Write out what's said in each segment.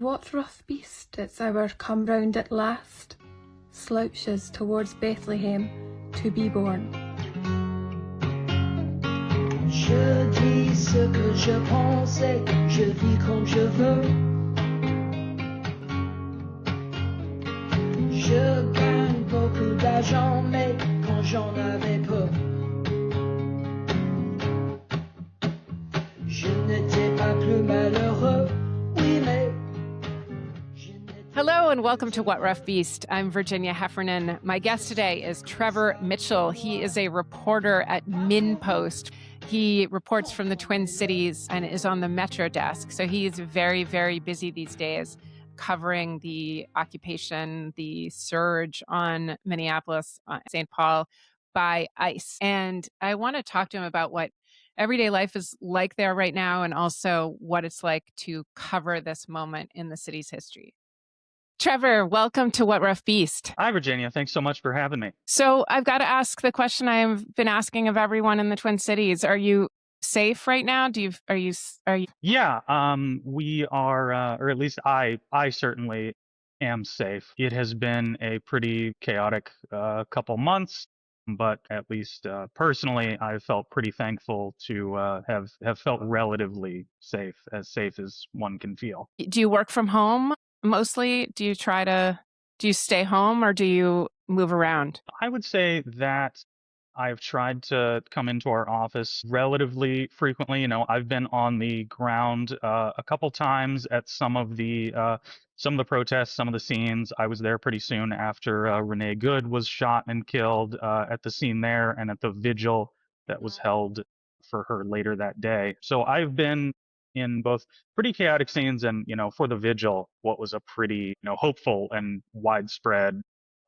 What rough beast it's our come round at last, slouches towards Bethlehem to be born. Je dis ce que je pense et je vis comme je veux. Je gagne beaucoup d'argent, mais quand j'en avais peu, je n'étais pas plus malheureux. Oui, mais Hello and welcome to What Rough Beast. I'm Virginia Heffernan. My guest today is Trevor Mitchell. He is a reporter at MinnPost. He reports from the Twin Cities and is on the Metro desk. So he is very, very busy these days covering the occupation, the surge on Minneapolis, St. Paul by ICE. And I want to talk to him about what everyday life is like there right now and also what it's like to cover this moment in the city's history. Trevor, welcome to What Rough Beast. Hi, Virginia. Thanks so much for having me. So I've got to ask the question I've been asking of everyone in the Twin Cities. Are you safe right now? Are you? Yeah, we are, or at least I certainly am safe. It has been a pretty chaotic couple months, but at least personally, I felt pretty thankful to have felt relatively safe as one can feel. Do you work from home mostly? Do you stay home or do you move around? I would say that I've tried to come into our office relatively frequently. You know, I've been on the ground a couple times at some of the protests, some of the scenes. I was there pretty soon after Renee Good was shot and killed at the scene there and at the vigil that was held for her later that day. So I've been in both pretty chaotic scenes and, you know, for the vigil, what was a pretty, hopeful and widespread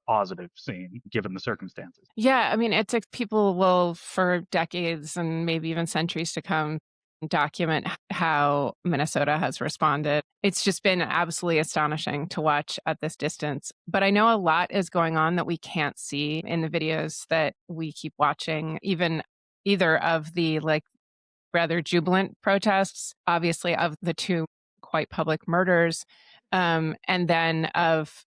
positive scene given the circumstances. Yeah, I mean, people will, for decades and maybe even centuries to come, document how Minnesota has responded. It's just been absolutely astonishing to watch at this distance. But I know a lot is going on that we can't see in the videos that we keep watching, even either of the rather jubilant protests, obviously of the two quite public murders, and then of,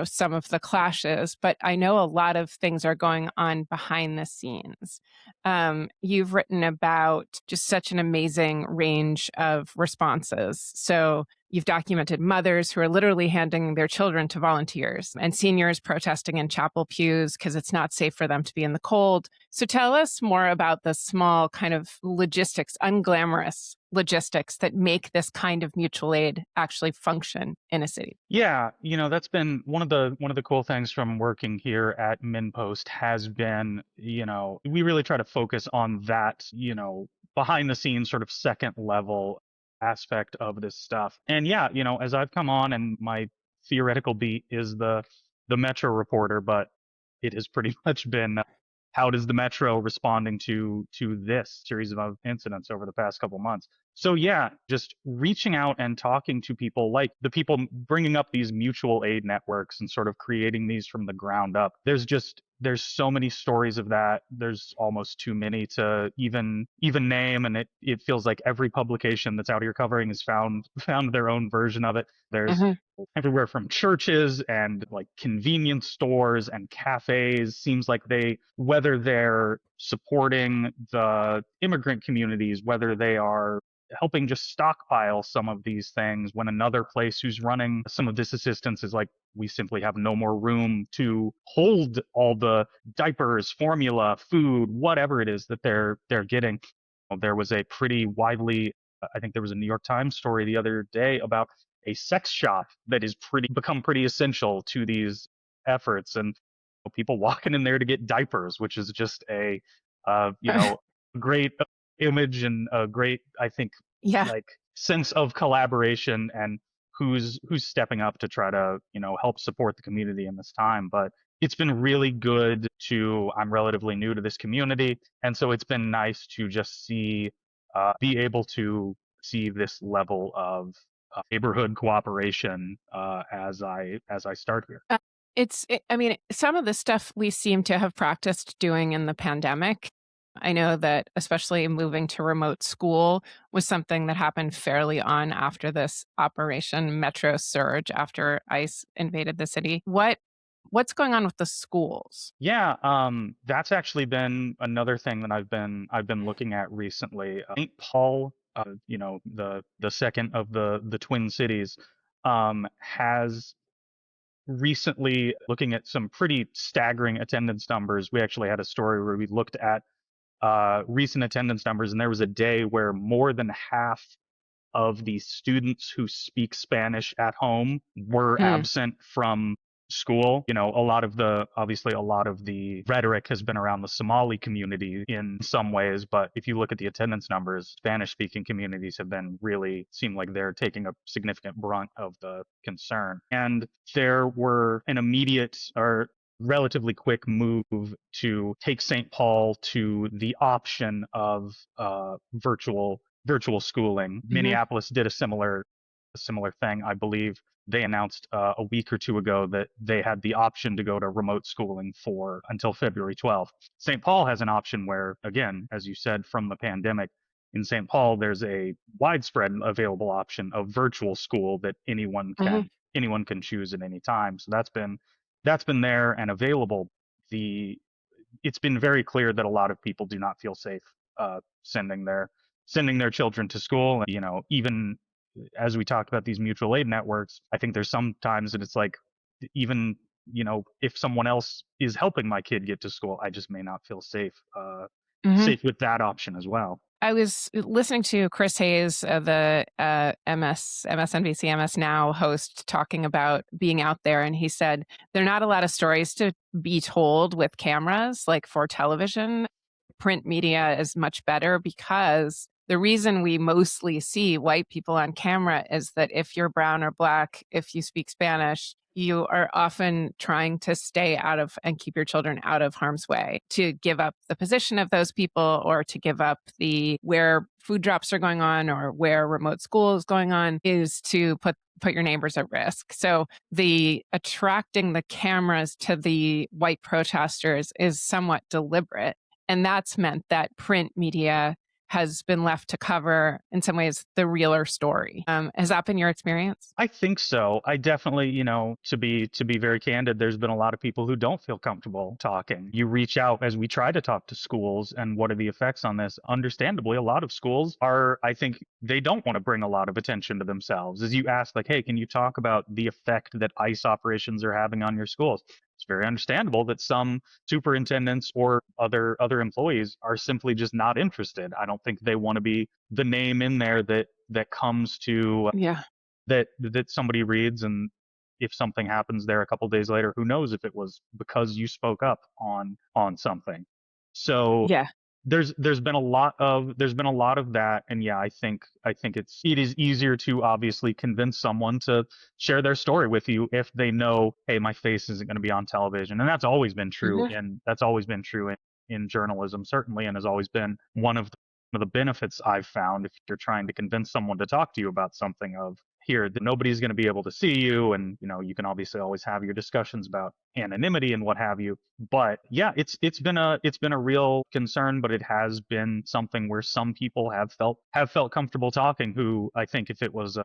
some of the clashes. But I know a lot of things are going on behind the scenes. You've written about just such an amazing range of responses. So you've documented mothers who are literally handing their children to volunteers and seniors protesting in chapel pews because it's not safe for them to be in the cold. So tell us more about the small kind of logistics, unglamorous logistics that make this kind of mutual aid actually function in a city. Yeah, that's been one of the cool things from working here at MinnPost has been, we really try to focus on that, behind the scenes sort of second level aspect of this stuff. And yeah, as I've come on, and my theoretical beat is the Metro reporter, but it has pretty much been how does the Metro responding to this series of incidents over the past couple months. So yeah, just reaching out and talking to people, like the people bringing up these mutual aid networks and sort of creating these from the ground up. There's so many stories of that. There's almost too many to even name, and it feels like every publication that's out here covering has found their own version of it. There's everywhere from churches and like convenience stores and cafes. Seems like whether they're supporting the immigrant communities, whether they are helping just stockpile some of these things, when another place who's running some of this assistance is like, we simply have no more room to hold all the diapers, formula, food, whatever it is that they're getting. There was a pretty widely, I think there was a New York Times story the other day about a sex shop that is become pretty essential to these efforts, and people walking in there to get diapers, which is just a great image and a great, I think, sense of collaboration and who's stepping up to try to help support the community in this time. But it's been really good I'm relatively new to this community, and so it's been nice to just be able to see this level of neighborhood cooperation as I start here. I mean, some of the stuff we seem to have practiced doing in the pandemic I know that especially moving to remote school was something that happened fairly on after this Operation Metro surge after ICE invaded the city. What's going on with the schools? Yeah, that's actually been another thing that I've been looking at recently. St. Paul, the second of the Twin Cities, has recently looking at some pretty staggering attendance numbers. We actually had a story where we looked at recent attendance numbers, and there was a day where more than half of the students who speak Spanish at home were Hmm. absent from school. Obviously a lot of the rhetoric has been around the Somali community in some ways, but if you look at the attendance numbers, Spanish speaking communities have been really seem like they're taking a significant brunt of the concern. And there were an immediate or relatively quick move to take St. Paul to the option of virtual schooling. Hmm. Minneapolis did a similar thing, I believe. They announced a week or two ago that they had the option to go to remote schooling for until February 12th. St. Paul has an option where, again, as you said, from the pandemic, in St. Paul, there's a widespread available option of virtual school that Hmm. anyone can choose at any time. So that's been there and available. The It's been very clear that a lot of people do not feel safe sending their children to school. And, even as we talked about these mutual aid networks, I think there's sometimes that it's like, even, if someone else is helping my kid get to school, I just may not feel Hmm. safe with that option as well. I was listening to Chris Hayes, the MSNBC MS Now host, talking about being out there, and he said there are not a lot of stories to be told with cameras, like for television. Print media is much better because the reason we mostly see white people on camera is that if you're brown or black, if you speak Spanish, you are often trying to stay out of and keep your children out of harm's way, to give up the position of those people or to give up the where food drops are going on or where remote school is going on, is to put your neighbors at risk. So the attracting the cameras to the white protesters is somewhat deliberate. And that's meant that print media has been left to cover, in some ways, the realer story. Has that been your experience? I think so. I definitely, to be very candid, there's been a lot of people who don't feel comfortable talking. You reach out as we try to talk to schools and what are the effects on this? Understandably, a lot of schools I think they don't want to bring a lot of attention to themselves. As you ask, like, hey, can you talk about the effect that ICE operations are having on your schools? It's very understandable that some superintendents or other employees are simply just not interested. I don't think they want to be the name in there that comes to Yeah. that somebody reads, and if something happens there a couple days later, who knows if it was because you spoke up on something. So Yeah. there's been a lot of that, and yeah, I think it is easier to obviously convince someone to share their story with you if they know, hey, my face isn't going to be on television. And Mhm. that's always been true in journalism, certainly, and has always been one of the benefits I've found if you're trying to convince someone to talk to you about something, of here that nobody's going to be able to see you, and you can obviously always have your discussions about anonymity and what have you. But yeah, it's been a real concern, but it has been something where some people have felt comfortable talking, who I think if it was a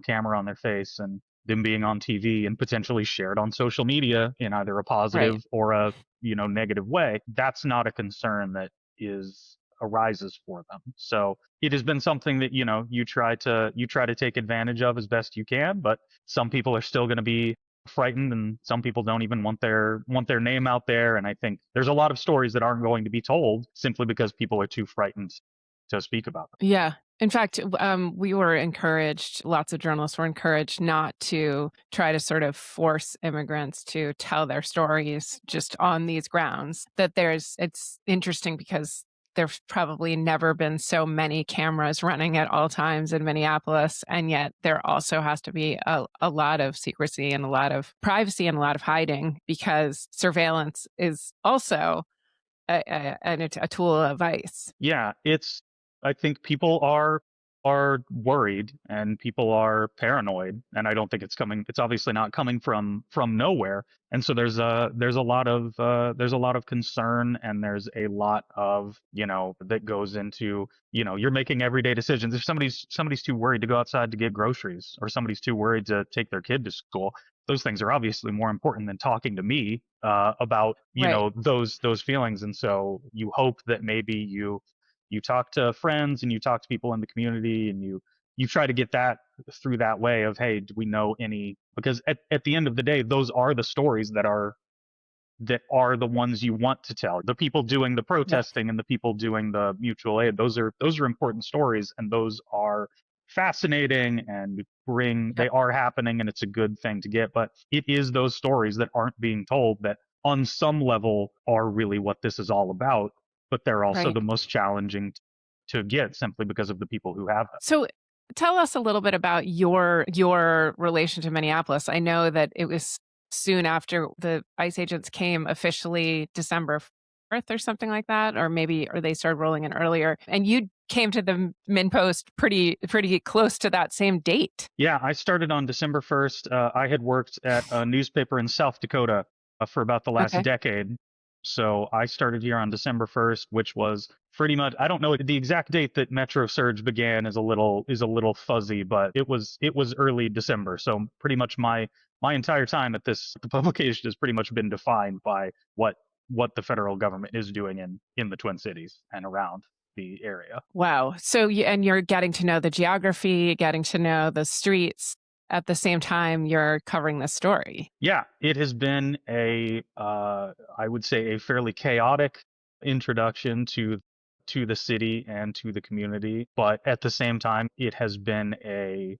camera on their face and them being on TV and potentially shared on social media in either a Right. positive or a negative way, that's not a concern that is arises for them. So it has been something that you try to take advantage of as best you can, but some people are still going to be frightened, and some people don't even want their name out there. And I think there's a lot of stories that aren't going to be told simply because people are too frightened to speak about them. Yeah. In fact, we were encouraged, lots of journalists were encouraged not to try to sort of force immigrants to tell their stories just on these grounds. It's interesting because there's probably never been so many cameras running at all times in Minneapolis. And yet there also has to be a lot of secrecy and a lot of privacy and a lot of hiding, because surveillance is also a tool of ICE. Yeah, I think people are are worried and people are paranoid, and I don't think it's obviously not coming from nowhere. And so there's a lot of concern, and there's a lot of, that goes into, you're making everyday decisions. If somebody's too worried to go outside to get groceries, or somebody's too worried to take their kid to school, those things are obviously more important than talking to me about, Right. those feelings. And so you hope that maybe you talk to friends and you talk to people in the community, and you try to get that through that way of, hey, do we know any, because at the end of the day, those are the stories that are the ones you want to tell. The people doing the Yep. protesting and the people doing the mutual aid, those are important stories, and those are fascinating, and they Yep. are happening, and it's a good thing to get. But it is those stories that aren't being told that on some level are really what this is all about, but they're also Right. the most challenging to get, simply because of the people who have them. So tell us a little bit about your relation to Minneapolis. I know that it was soon after the ICE agents came, officially December 4th or something like that, or they started rolling in earlier. And you came to the MinnPost pretty close to that same date. Yeah, I started on December 1st. I had worked at a newspaper in South Dakota for about the last Okay. decade. So I started here on December 1st, which was pretty much, I don't know the exact date that Metro Surge began, is a little fuzzy, but it was early December. So pretty much my entire time at the publication has pretty much been defined by what the federal government is doing in the Twin Cities and around the area. Wow. So you're getting to know the geography, getting to know the streets at the same time you're covering the story. Yeah, it has been I would say, a fairly chaotic introduction to the city and to the community, but at the same time, it has been a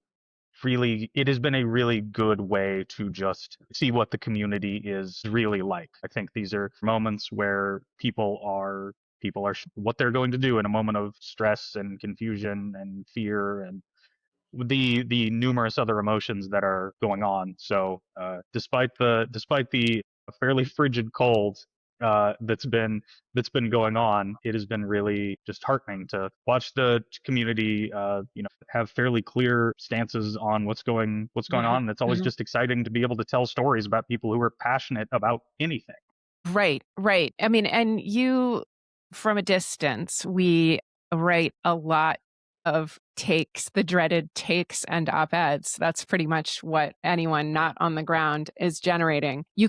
really good way to just see what the community is really like. I think these are moments where people are what they're going to do in a moment of stress and confusion and fear, and the numerous other emotions that are going on. So despite the fairly frigid cold that's been going on, it has been really just heartening to watch the community have fairly clear stances on what's going on. And it's always Mhm. just exciting to be able to tell stories about people who are passionate about anything. Right, right. I mean, and you, from a distance, we write a lot of takes, the dreaded takes and op-eds. That's pretty much what anyone not on the ground is generating. You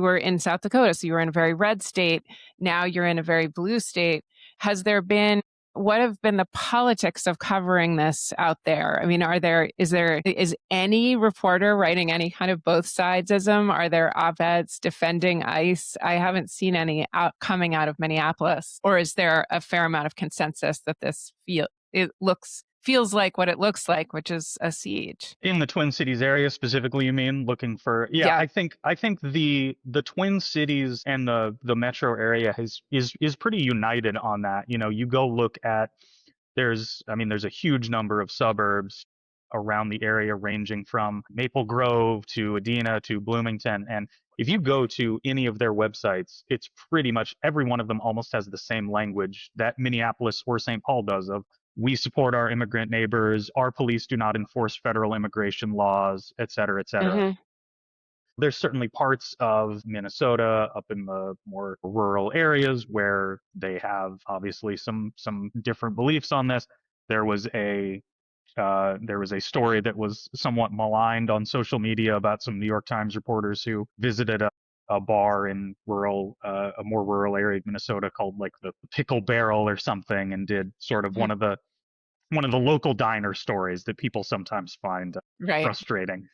were in South Dakota, so you were in a very red state. Now you're in a very blue state. What have been the politics of covering this out there? I mean, is any reporter writing any kind of both sidesism? Are there op-eds defending ICE? I haven't seen any coming out of Minneapolis. Or is there a fair amount of consensus that feels like what it looks like, which is a siege? In the Twin Cities area specifically, you mean? Looking for, yeah, Yeah. I think the Twin Cities and the metro area is pretty united on that. You go look at, there's a huge number of suburbs around the area, ranging from Maple Grove to Adena to Bloomington. And if you go to any of their websites, it's pretty much every one of them almost has the same language that Minneapolis or St. Paul does, of, we support our immigrant neighbors, our police do not enforce federal immigration laws, et cetera, et cetera. Hmm. There's certainly parts of Minnesota up in the more rural areas where they have obviously some different beliefs on this. There was a story that was somewhat maligned on social media about some New York Times reporters who visited a bar in a more rural area of Minnesota called, like, the Pickle Barrel or something, and did sort of one of the local diner stories that people sometimes find Right, frustrating.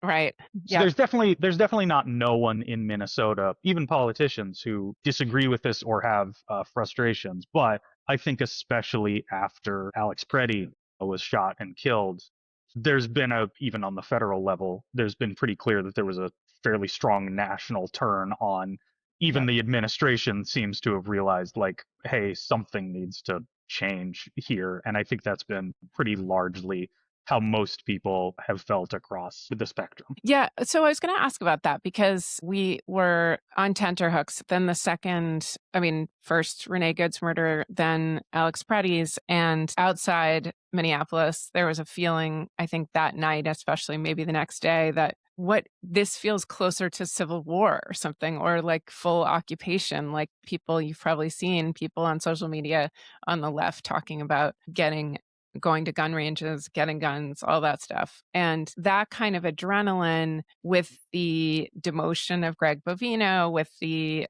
right. So Yep. there's definitely not no one in Minnesota, even politicians, who disagree with this or have frustrations. But I think especially after Alex Preddy was shot and killed, even on the federal level, there's been pretty clear that there was a fairly strong national turn on. Even Yep. the administration seems to have realized, like, hey, something needs to change here. And I think that's been pretty largely how most people have felt across the spectrum. Yeah. So I was going to ask about that because we were on tenterhooks. Then the second, first Renee Good's murder, then Alex Preddy's. And outside Minneapolis, there was a feeling, I think that night, especially maybe the next day, that this feels closer to civil war or something, or like full occupation. Like you've probably seen people on social media on the left talking about going to gun ranges, getting guns, all that stuff. And that kind of adrenaline with the demotion of Greg Bovino, with the,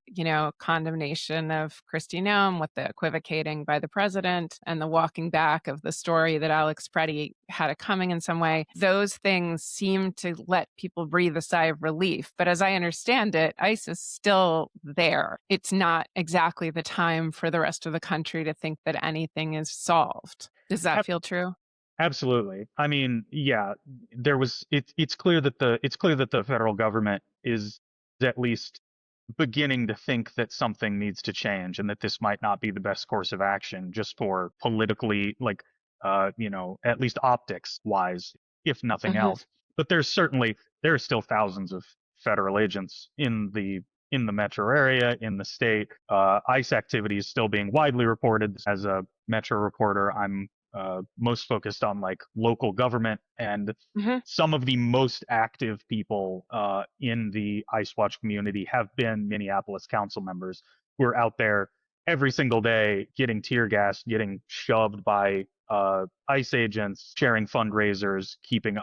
condemnation of Kristi Noem, with the equivocating by the president and the walking back of the story that Alex Preddy had it coming in some way, those things seem to let people breathe a sigh of relief. But as I understand it, ICE is still there. It's not exactly the time for the rest of the country to think that anything is solved. Does that feel true? Absolutely. I mean, yeah, it's clear that the federal government is at least beginning to think that something needs to change and that this might not be the best course of action just for politically, like, at least optics wise, if nothing else. But there are still thousands of federal agents in the metro area, in the state. ICE activity is still being widely reported. As a metro reporter, I'm most focused on like local government, and some of the most active people in the ICE Watch community have been Minneapolis council members who are out there every single day getting tear gassed, getting shoved by ICE agents, sharing fundraisers, keeping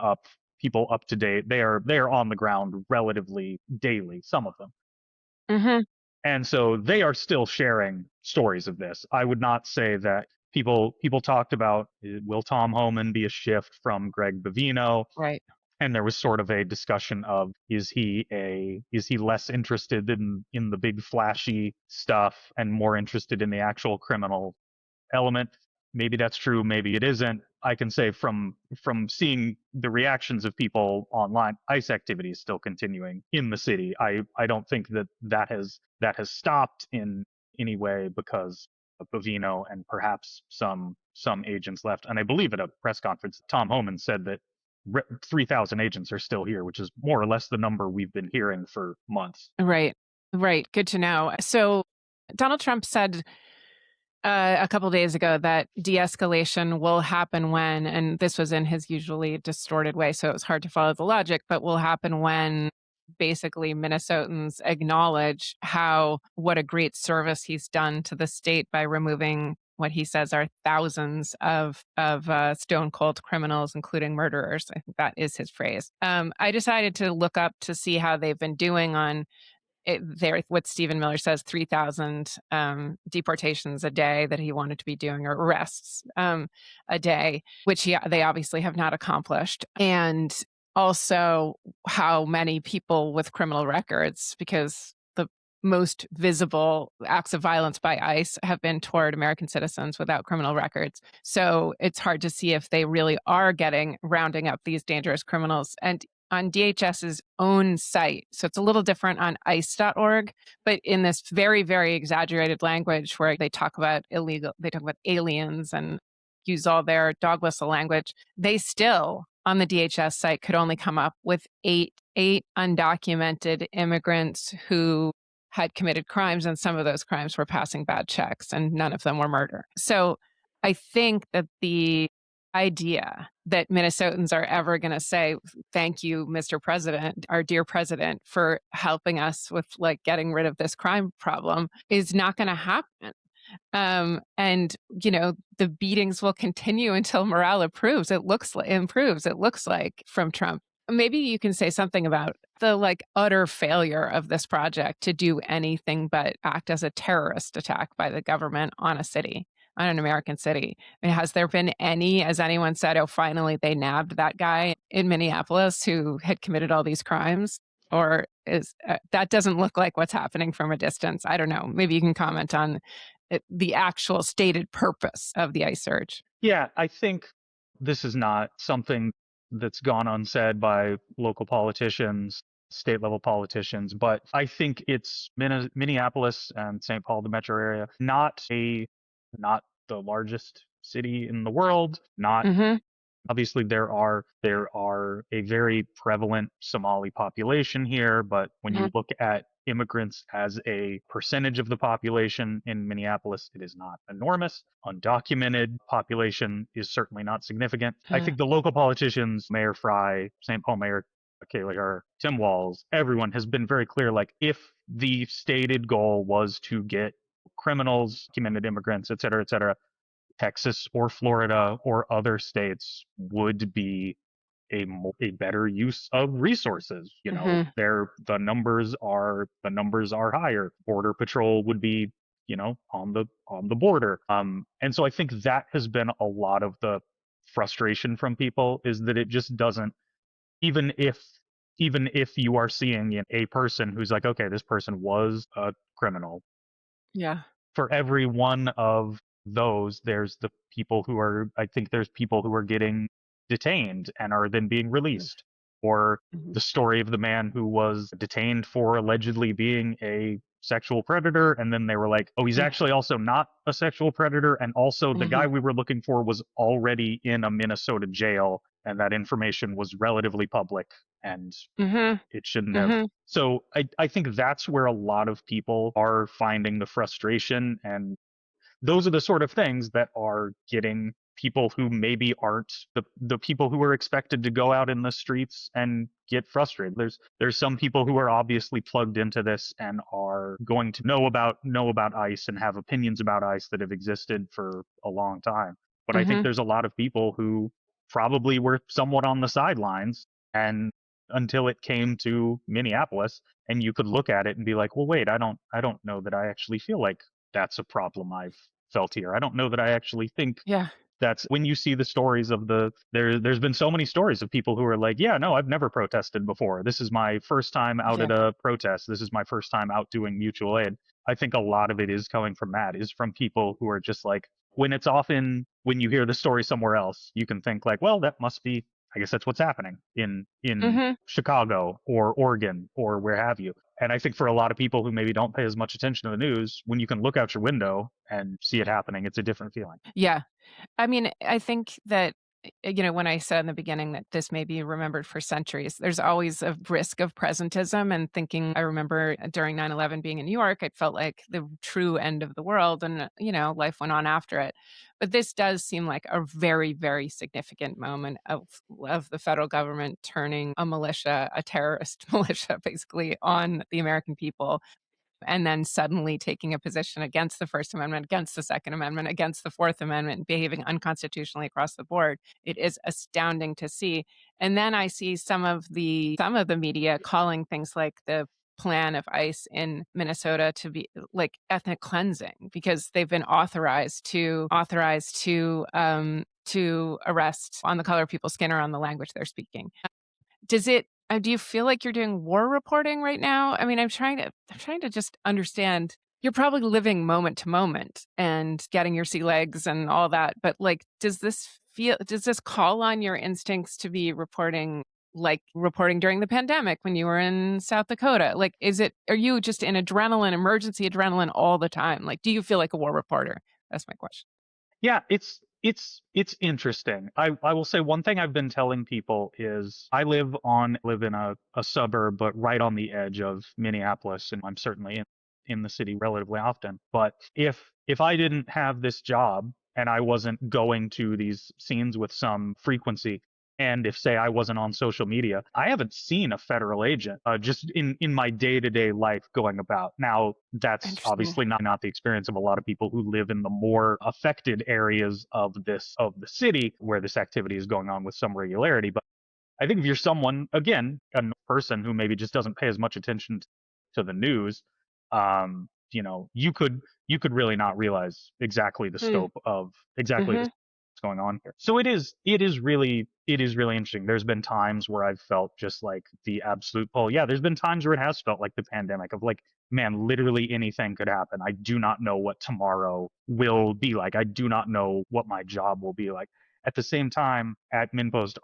people up to date. They are on the ground relatively daily, some of them. And so they are still sharing stories of this. I would not say that people talked about, will Tom Homan be a shift from Greg Bovino? Right. And there was sort of a discussion of, is he less interested in the big flashy stuff and more interested in the actual criminal element? Maybe that's true, maybe it isn't. I can say from seeing the reactions of people online, ICE activity is still continuing in the city. I don't think that has stopped in any way because of Bovino and perhaps some agents left. And I believe at a press conference, Tom Homan said that 3,000 agents are still here, which is more or less the number we've been hearing for months. Right. Good to know. So Donald Trump said a couple days ago that de-escalation will happen when, and this was in his usually distorted way, so it was hard to follow the logic, but will happen when basically Minnesotans acknowledge what a great service he's done to the state by removing what he says are thousands of stone cold criminals, including murderers. I think that is his phrase. I decided to look up to see how they've been doing on what Stephen Miller says, 3,000 deportations a day that he wanted to be doing, or arrests a day, which they obviously have not accomplished. And also how many people with criminal records, because the most visible acts of violence by ICE have been toward American citizens without criminal records. So it's hard to see if they really are rounding up these dangerous criminals. And on DHS's own site. So it's a little different on ice.org, but in this very, very exaggerated language where they talk about aliens and use all their dog whistle language, they still, on the DHS site, could only come up with eight undocumented immigrants who had committed crimes, and some of those crimes were passing bad checks, and none of them were murder. So I think that the idea that Minnesotans are ever going to say, thank you, Mr. President, our dear president, for helping us with like getting rid of this crime problem is not going to happen. And, the beatings will continue until morale improves. It looks like from Trump. Maybe you can say something about the utter failure of this project to do anything but act as a terrorist attack by the government on an American city. I mean, has there been has anyone said, oh, finally they nabbed that guy in Minneapolis who had committed all these crimes? Or that doesn't look like what's happening from a distance? I don't know. Maybe you can comment on the actual stated purpose of the ICE search. Yeah, I think this is not something that's gone unsaid by local politicians, state level politicians, but I think it's Minneapolis and St. Paul, the metro area, not the largest city in the world, not Obviously, there are a very prevalent Somali population here, but when Mhm. you look at immigrants as a percentage of the population in Minneapolis, it is not enormous. Undocumented population is certainly not significant. I think the local politicians, Mayor Fry, St. Paul Mayor Kayla, Tim Walz, everyone has been very clear. Like, if the stated goal was to get criminals, documented immigrants, et cetera, Texas or Florida or other states would be a better use of resources. You know, Mhm. the numbers are higher. Border Patrol would be, on the border. And so I think that has been a lot of the frustration from people, is that it just doesn't, even if you are seeing, a person who's like, okay, this person was a criminal, Yeah. for every one of those, I think there's people who are getting detained and are then being released. Or Mhm. the story of the man who was detained for allegedly being a sexual predator. And then they were like, oh, he's actually also not a sexual predator. And also, the guy Mhm. we were looking for was already in a Minnesota jail. And that information was relatively public. And Mhm. it shouldn't have. Mhm. So I think that's where a lot of people are finding the frustration. And those are the sort of things that are getting people who maybe aren't the people who are expected to go out in the streets and get frustrated. There's some people who are obviously plugged into this and are going to know about ICE and have opinions about ICE that have existed for a long time. But I think Mhm. there's a lot of people who probably were somewhat on the sidelines, and until it came to Minneapolis, and you could look at it and be like, well, wait, I don't know that I actually feel like that's a problem I've felt here. I don't know that I actually think Yeah. that's when you see the stories of there's been so many stories of people who are like, yeah, no, I've never protested before. This is my first time out Yeah. at a protest. This is my first time out doing mutual aid. I think a lot of it is coming from that, is from people who are just like, when you hear the story somewhere else, you can think like, well, that must be, I guess that's what's happening in Mhm. Chicago or Oregon or where have you. And I think for a lot of people who maybe don't pay as much attention to the news, when you can look out your window and see it happening, it's a different feeling. Yeah. I mean, I think that, when I said in the beginning that this may be remembered for centuries, there's always a risk of presentism and thinking. I remember during 9/11 being in New York, it felt like the true end of the world, and, life went on after it. But this does seem like a very, very significant moment of the federal government turning a terrorist militia, basically, on the American people, and then suddenly taking a position against the First Amendment, against the Second Amendment, against the Fourth Amendment, behaving unconstitutionally across the board. It is astounding to see. And then I see some of the media calling things like the plan of ICE in Minnesota to be like ethnic cleansing, because they've been authorized to arrest on the color of people's skin or on the language they're speaking. Do you feel like you're doing war reporting right now? I mean, I'm trying to just understand. You're probably living moment to moment and getting your sea legs and all that, but, like, does this call on your instincts to be reporting, like reporting during the pandemic when you were in South Dakota? Like, are you just in emergency adrenaline all the time? Like, do you feel like a war reporter? That's my question. Yeah, it's interesting. I will say one thing I've been telling people is I live in a suburb, but right on the edge of Minneapolis, and I'm certainly in the city relatively often. But if I didn't have this job and I wasn't going to these scenes with some frequency, and if, say, I wasn't on social media, I haven't seen a federal agent just in my day-to-day life going about. Now, that's Interesting. obviously not the experience of a lot of people who live in the more affected areas of the city where this activity is going on with some regularity. But I think if you're someone, again, person who maybe just doesn't pay as much attention to the news, you could really not realize exactly the Mm. scope of exactly Mhm. what's going on here. So it is really interesting. There's been times where I've felt just like the absolute pull. Yeah, there's been times where it has felt like the pandemic, of like, man, literally anything could happen. I do not know what tomorrow will be like. I do not know what my job will be like. At the same time, at MinnPost,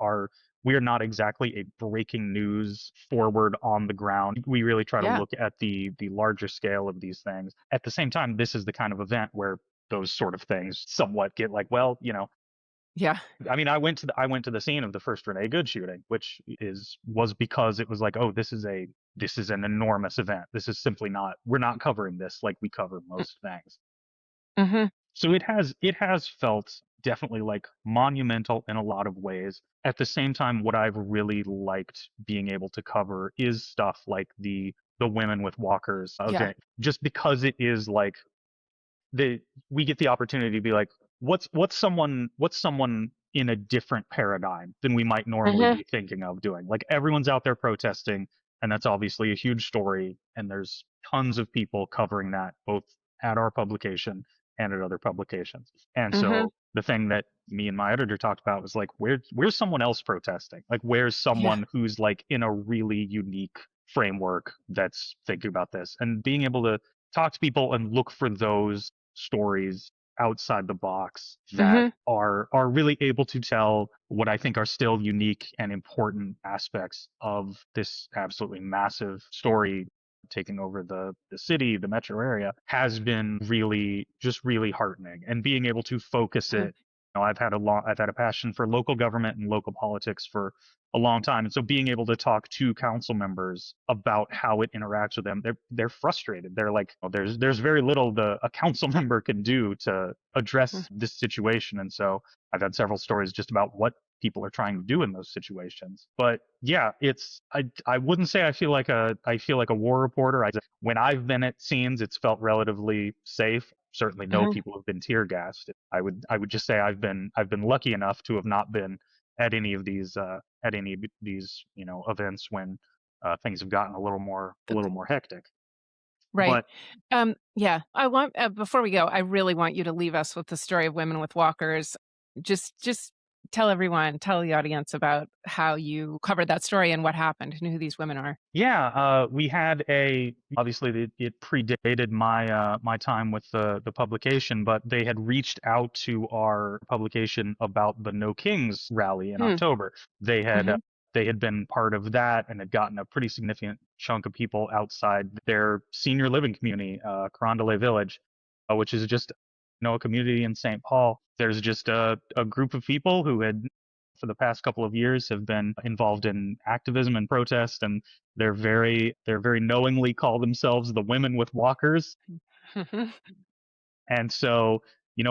we are not exactly a breaking news forward on the ground. We really try to Yeah. look at the larger scale of these things. At the same time, this is the kind of event where those sort of things somewhat get like, well, Yeah. I mean, I went to the scene of the first Renee Good shooting, which was because it was like, oh, this is an enormous event. This is simply not, we're not covering this like we cover most things. Mm-hmm. So it has felt definitely like monumental in a lot of ways. At the same time, what I've really liked being able to cover is stuff like the women with walkers Yeah. event, just because it is like we get the opportunity to be like, what's someone in a different paradigm than we might normally Mm-hmm. be thinking of doing. Like everyone's out there protesting, and that's obviously a huge story, and there's tons of people covering that both at our publication and at other publications. And Mm-hmm. so the thing that me and my editor talked about was like, where's someone else protesting? Like where's Yeah. someone who's like in a really unique framework that's thinking about this, and being able to talk to people and look for those stories outside the box that Mm-hmm. are really able to tell what I think are still unique and important aspects of this absolutely massive story taking over the city, the metro area, has been really just really heartening. And being able to focus it, I've had a passion for local government and local politics for a long time. And so being able to talk to council members about how it interacts with them, they're frustrated. They're like, oh, there's very little a council member can do to address this situation. And so I've had several stories just about what people are trying to do in those situations. But yeah, I wouldn't say I feel like a war reporter. When I've been at scenes, it's felt relatively safe. Certainly no Mm-hmm. people have been tear gassed. I would just say I've been lucky enough to have not been at any of these events when things have gotten a little more hectic. Right. But Yeah. I want before we go, I really want you to leave us with the story of women with walkers. Just tell the audience about how you covered that story and what happened and who these women are. yeah, we had obviously it predated my time with the publication, but they had reached out to our publication about the No Kings rally in Hmm. October. They had Mm-hmm. uh, they had been part of that and had gotten a pretty significant chunk of people outside their senior living community, Carondelet Village, which is just a community in St. Paul. There's just a group of people who had for the past couple of years have been involved in activism and protest, and they're very knowingly call themselves the women with walkers. And so,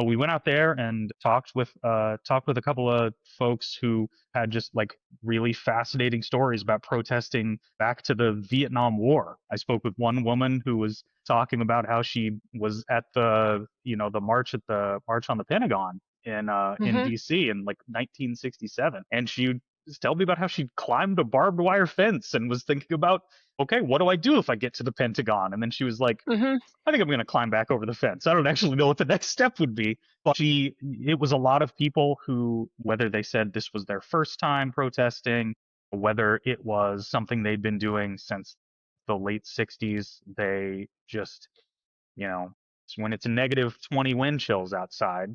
we went out there and talked with a couple of folks who had just like really fascinating stories about protesting back to the Vietnam War. I spoke with one woman who was talking about how she was at the march on the Pentagon in Mm-hmm. DC in like 1967, and she would just tell me about how she climbed a barbed wire fence and was thinking about, okay, what do I do if I get to the Pentagon? And then she was like, Mm-hmm. I think I'm going to climb back over the fence. I don't actually know what the next step would be. But it was a lot of people who, whether they said this was their first time protesting, whether it was something they'd been doing since the late 60s, they just, when it's a negative 20 wind chills outside,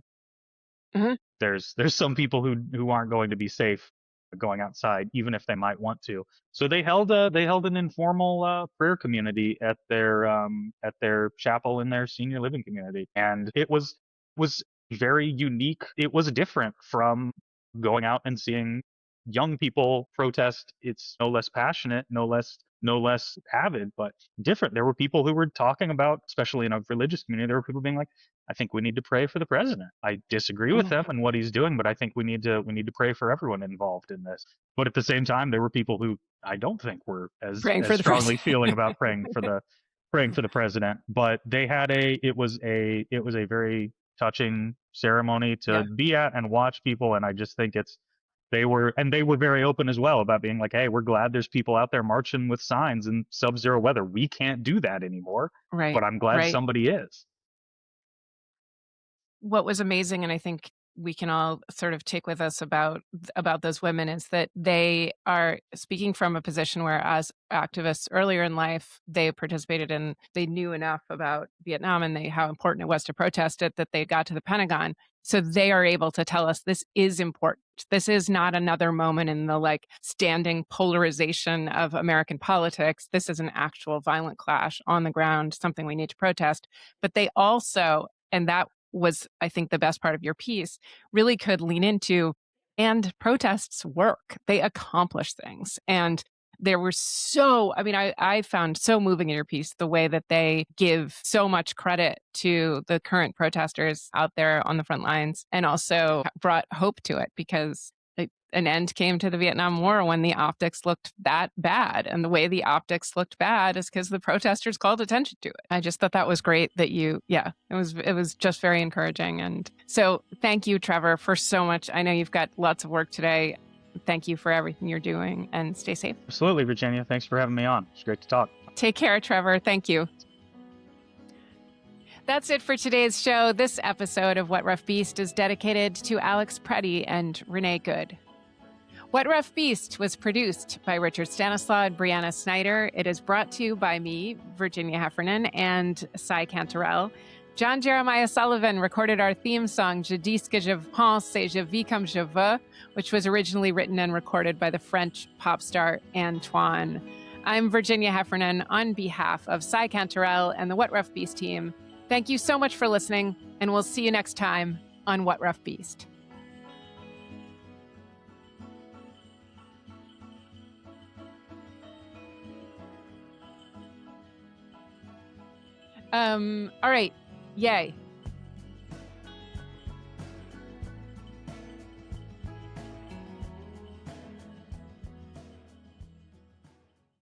Mm-hmm. there's some people who aren't going to be safe going outside, even if they might want to. So they held an informal prayer community at their chapel in their senior living community, and it was very unique. It was different from going out and seeing young people protest. It's no less passionate, no less avid, but different. There were people who were talking about, especially in a religious community, there were people being like, I think we need to pray for the president. I disagree with him and what he's doing, but I think we need to pray for everyone involved in this. But at the same time, there were people who I don't think were as Praying as for the strongly president. feeling about praying for the president. But they had it was a very touching ceremony to Yeah. be at and watch people, and I just think they were very open as well about being like, hey, we're glad there's people out there marching with signs in sub-zero weather. We can't do that anymore, Right. but I'm glad Right. somebody is. What was amazing, and I think we can all sort of take with us about those women, is that they are speaking from a position where, as activists earlier in life, they knew enough about Vietnam and how important it was to protest it, that they got to the Pentagon. So they are able to tell us this is important. This is not another moment in the like standing polarization of American politics. This is an actual violent clash on the ground, something we need to protest. But they also, and that was, I think, the best part of your piece, really could lean into, and protests work. They accomplish things. And there were I found so moving in your piece the way that they give so much credit to the current protesters out there on the front lines, and also brought hope to it, because an end came to the Vietnam War when the optics looked that bad. And the way the optics looked bad is because the protesters called attention to it. I just thought that was great that it was just very encouraging. And so thank you, Trevor, for so much. I know you've got lots of work today. Thank you for everything you're doing, and stay safe. Absolutely, Virginia. Thanks for having me on. It's great to talk. Take care, Trevor. Thank you. That's it for today's show. This episode of What Rough Beast is dedicated to Alex Preddy and Renee Good. What Rough Beast was produced by Richard Stanislaw and Brianna Snyder. It is brought to you by me, Virginia Heffernan, and Cy Cantarell. John Jeremiah Sullivan recorded our theme song, Je dis que je pense et je vis comme je veux, which was originally written and recorded by the French pop star Antoine. I'm Virginia Heffernan on behalf of Cy Cantarell and the What Rough Beast team. Thank you so much for listening, and we'll see you next time on What Rough Beast. All right. Yay.